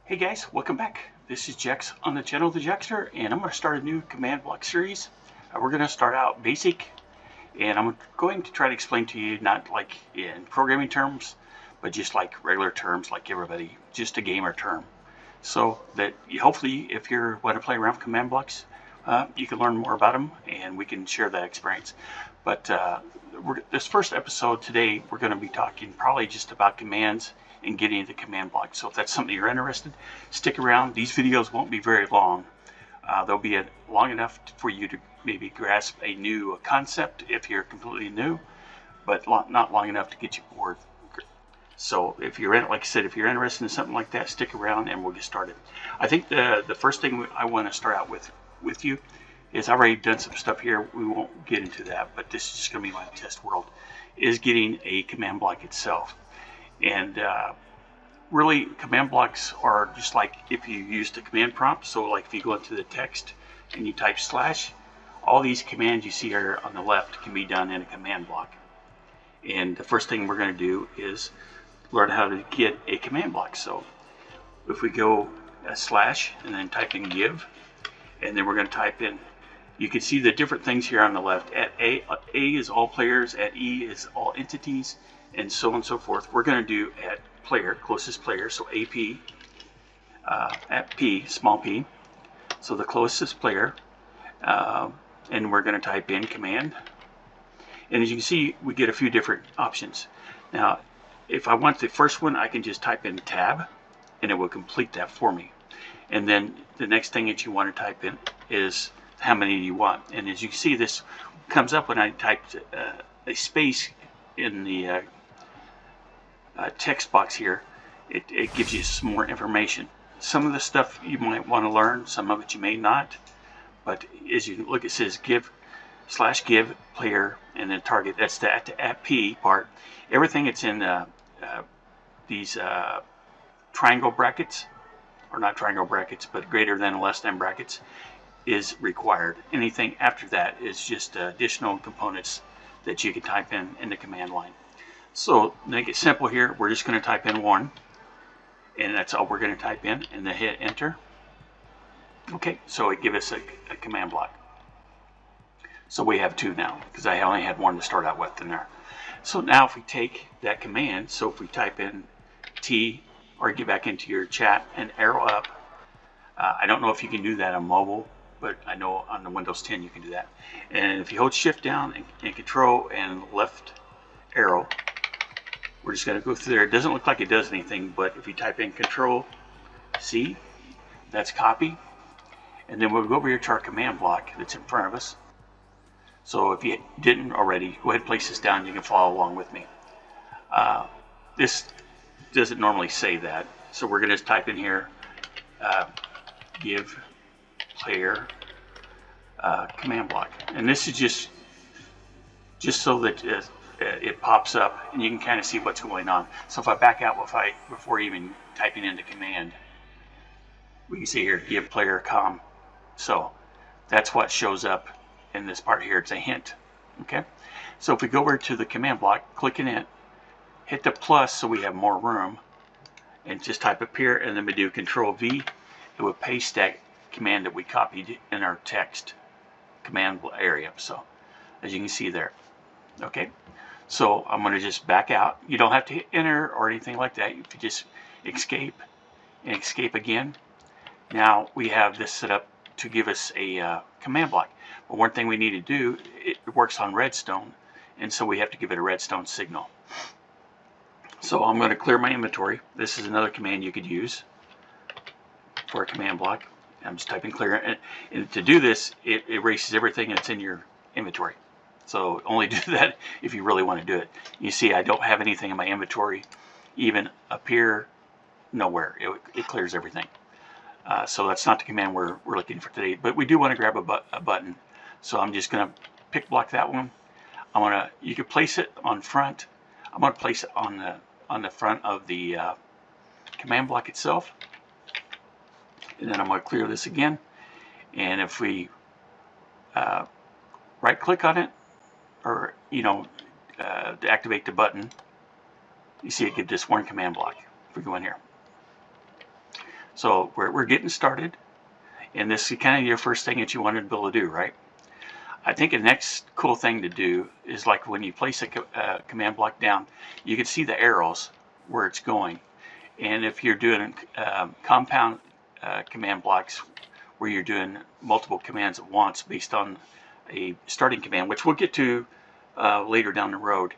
Hey guys, welcome back. This is Jex on the channel The Jaxster, and I'm going to start a new command block series. We're going to start out basic, and I'm going to try to explain to you not like in programming terms, but just like regular terms, like everybody, just a gamer term. So that hopefully, if you want to play around with command blocks, you can learn more about them, and we can share that experience. But this first episode today, we're going to be talking probably just about commands and getting into command block. So if that's something you're interested, stick around. These videos won't be very long. They'll be long enough for you to maybe grasp a new concept if you're completely new, but not long enough to get you bored. So if you're like I said, if you're interested in something like that, stick around and we'll get started. I think the first thing I want to start out with you is I've already done some stuff here. We won't get into that, but this is just going to be my test world. Is getting a command block itself. And really, command blocks are just like if you used a command prompt. So like if you go into the text and you type slash, all these commands you see here on the left can be done in a command block. And the first thing we're going to do is learn how to get a command block. So if we go slash and then type in give, and then we're going to type in, you can see the different things here on the left. At A is all players, at E is all entities, and so on and so forth. We're going to do at player, closest player, so AP, at P, small p, so the closest player, and we're going to type in command. And as you can see, we get a few different options. Now, if I want the first one, I can just type in tab, and it will complete that for me. And then the next thing that you want to type in is how many you want. And as you can see, this comes up when I typed a space in the text box here. It gives you some more information. Some of the stuff you might want to learn, some of it you may not. But as you look, it says give /give player and then target. That's the at P part. Everything that's in these triangle brackets, or not triangle brackets, but greater than and less than brackets, is required. Anything after that is just additional components that you can type in the command line. So to make it simple here, we're just going to type in 1, and that's all we're going to type in, and then hit enter. Okay, so it gives us a command block. So we have 2 now, because I only had 1 to start out with in there. So now if we take that command, so if we type in T, or get back into your chat and arrow up, I don't know if you can do that on mobile, but I know on the Windows 10 you can do that. And if you hold shift down and control and left arrow, we're just going to go through there. It doesn't look like it does anything, but if you type in control C, that's copy. And then we'll go over here to our command block that's in front of us. So if you didn't already, go ahead and place this down. You can follow along with me. This doesn't normally say that, so we're going to type in here give player command block, and this is just so that it pops up and you can kind of see what's going on. So if I back out before even typing in the command, we can see here give player com. So that's what shows up in this part here. It's a hint. Okay, so if we go over to the command block, click in it, hit the plus so we have more room, and just type up here, and then we do control V, it will paste that command that we copied in our text command area. So as you can see there. Okay, so I'm going to just back out. You don't have to hit enter or anything like that. If you just escape and escape again, now we have this set up to give us a command block. But one thing we need to do, it works on redstone, and so we have to give it a redstone signal. So I'm going to clear my inventory. This is another command you could use for a command block. I'm just typing clear, and to do this, it erases everything that's in your inventory. So only do that if you really want to do it. You see, I don't have anything in my inventory, even up here, nowhere. It clears everything. So that's not the command we're looking for today. But we do want to grab a button. So I'm just going to pick block that one. You can place it on front. I'm going to place it on the front of the command block itself. And then I'm going to clear this again. And if we right click on it, or to activate the button, you see it gives this one command block. If we go in here, So we're getting started, and this is kind of your first thing that you wanted to be able to do, right? I think the next cool thing to do is like when you place a command block down, you can see the arrows where it's going. And if you're doing compound command blocks where you're doing multiple commands at once based on a starting command, which we'll get to later down the road,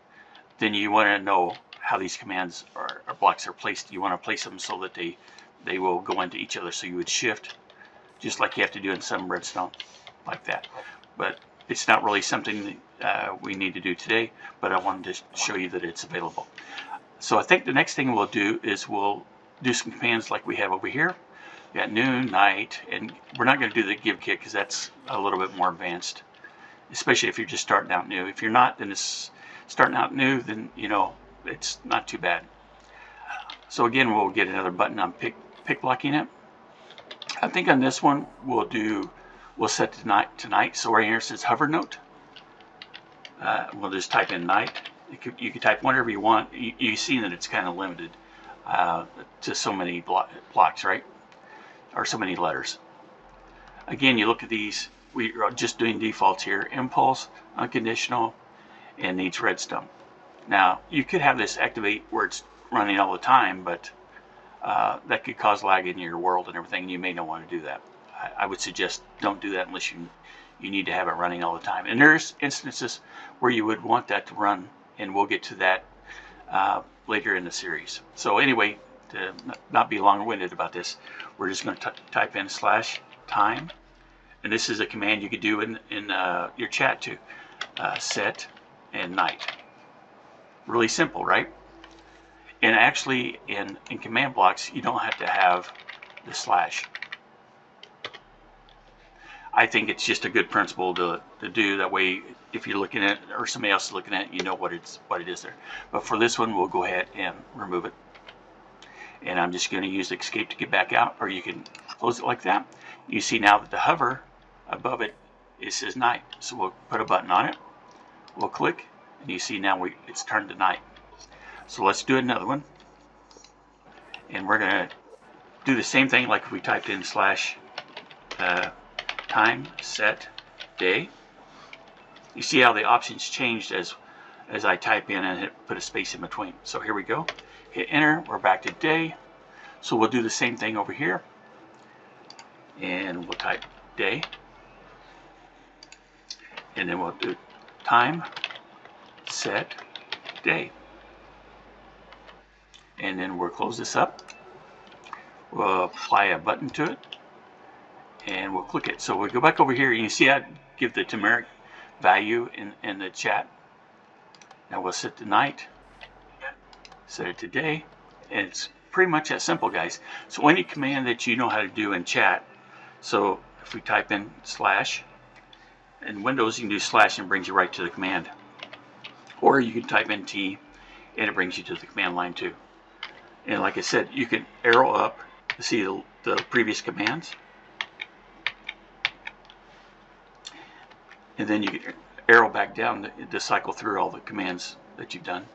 then you want to know how these commands or blocks are placed. You want to place them so that they will go into each other. So you would shift just like you have to do in some redstone, like that. But it's not really something that we need to do today, but I wanted to show you that it's available. So I think the next thing we'll do is we'll do some commands like we have over here. We got noon, night, and we're not going to do the give kick because that's a little bit more advanced, especially if you're just starting out new. If you're not, then it's starting out new, then you know it's not too bad. So again, we'll get another button on pick blocking it. I think on this one we'll set tonight. So right here it says hover note. We'll just type in night. You can type whatever you want. You see that it's kind of limited to so many blocks, right? Or so many letters. Again, you look at these. We are just doing defaults here: impulse, unconditional, and needs redstone. Now you could have this activate where it's running all the time, but that could cause lag in your world and everything, and you may not want to do that. I would suggest don't do that unless you need to have it running all the time. And there's instances where you would want that to run, and we'll get to that later in the series. So anyway, to not be long-winded about this, we're just going to type in /time, and this is a command you could do in your chat too. Set and night. Really simple, right? And actually in command blocks you don't have to have the slash. I think it's just a good principle to do. That way if you're looking at it or somebody else is looking at it, you know what it is there. But for this one, we'll go ahead and remove it. And I'm just going to use escape to get back out, or you can close it like that. You see now that the hover above it says night. So we'll put a button on it. We'll click, and you see now it's turned to night. So let's do another one. And we're going to do the same thing like if we typed in /time set day. You see how the options changed as I type in and put a space in between. So here we go. Hit enter. We're back to day. So we'll do the same thing over here. And we'll type day. And then we'll do time set day. And then we'll close this up. We'll apply a button to it. And we'll click it. So we'll go back over here. You see I give the numeric value in the chat. Now we'll set the night, set it to day, and it's pretty much that simple, guys. So any command that you know how to do in chat, so if we type in slash, in Windows you can do slash and it brings you right to the command. Or you can type in T and it brings you to the command line too. And like I said, you can arrow up to see the previous commands. And then you can arrow back down to cycle through all the commands that you've done.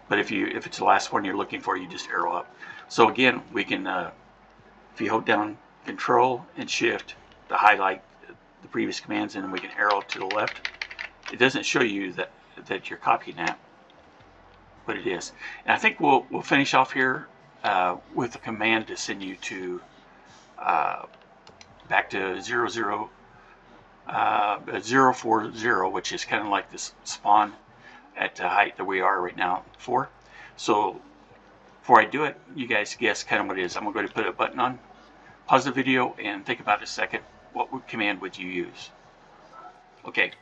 But if it's the last one you're looking for, you just arrow up. So again, we can, if you hold down Control and Shift to highlight the previous commands, and then we can arrow to the left. It doesn't show you that you're copying that, but it is. And I think we'll finish off here with a command to send you to back to 040, which is kind of like this spawn at the height that we are right now for. So before I do it, you guys guess kind of what it is. I'm going to put a button on, pause the video, and think about it a second. What command would you use? Okay,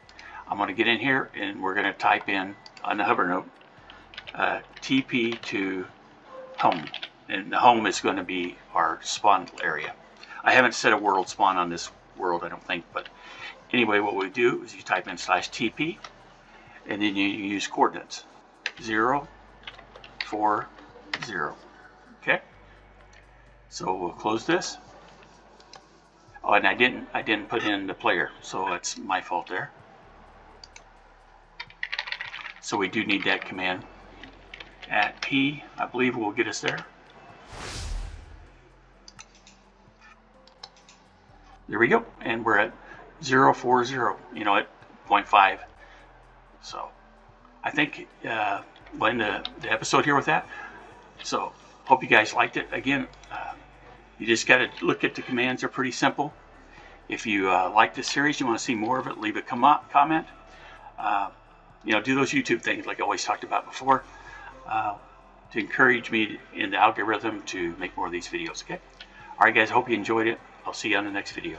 I'm going to get in here and we're going to type in on the hover note TP to home, and the home is going to be our spawn area. I haven't set a world spawn on this world, I don't think, but anyway, what we do is you type in /TP, and then you use coordinates 0, 4, 0. Okay, so we'll close this. Oh, and I didn't put in the player, so that's my fault there. So we do need that command. At P, I believe will get us there. there we go. And we're at 040, you know, at 0.5. So I think we'll end the episode here with that. So hope you guys liked it. Again, you just got to look at the commands. They're pretty simple. If you like this series, you want to see more of it, leave a comment. You know, do those YouTube things like I always talked about before to encourage me in the algorithm to make more of these videos, okay? All right, guys, I hope you enjoyed it. I'll see you on the next video.